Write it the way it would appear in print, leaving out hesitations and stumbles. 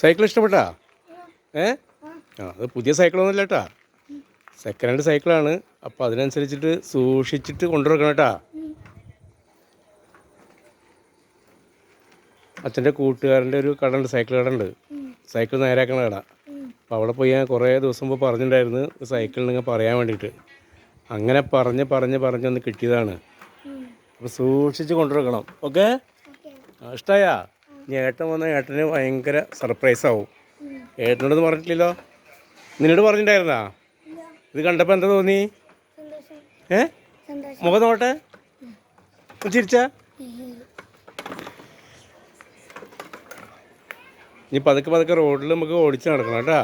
Cycle ഇഷ്ടപ്പെട്ടാ? അത് പുതിയ സൈക്കിളൊന്നുമില്ല കേട്ടാ, സെക്കൻഡ് ഹാൻഡ് സൈക്കിളാണ്. അപ്പോൾ അതിനനുസരിച്ചിട്ട് സൂക്ഷിച്ചിട്ട് കൊണ്ടുവരണം കേട്ടാ. അച്ഛൻ്റെ കൂട്ടുകാരൻ്റെ ഒരു കട ഉണ്ട്, സൈക്കിൾ കട ഉണ്ട്, സൈക്കിൾ നേരാക്കണ കട. അപ്പോൾ അവിടെ പോയി ഞാൻ കുറേ ദിവസം മുമ്പ് പറഞ്ഞിട്ടുണ്ടായിരുന്നു സൈക്കിൾ നിങ്ങൾ പറയാൻ വേണ്ടിയിട്ട്. അങ്ങനെ പറഞ്ഞ് കിട്ടിയതാണ്. അപ്പോൾ സൂക്ഷിച്ച് കൊണ്ടുവരണം. ഓക്കെ, ഇഷ്ടമായാ? ഇനി ഏട്ടൻ വന്നാൽ ഏട്ടന് ഭയങ്കര സർപ്രൈസാവും. ഏട്ടനോടൊന്നും പറഞ്ഞിട്ടില്ലല്ലോ? നിന്നോട് പറഞ്ഞിട്ടുണ്ടായിരുന്നാ? ഇത് കണ്ടപ്പോൾ എന്താ തോന്നി? മുഖം നോട്ടെ, ചിരിച്ചാ? ഇനി പതുക്കെ റോഡിൽ നമുക്ക് ഓടിച്ച് നടക്കണം കേട്ടാ.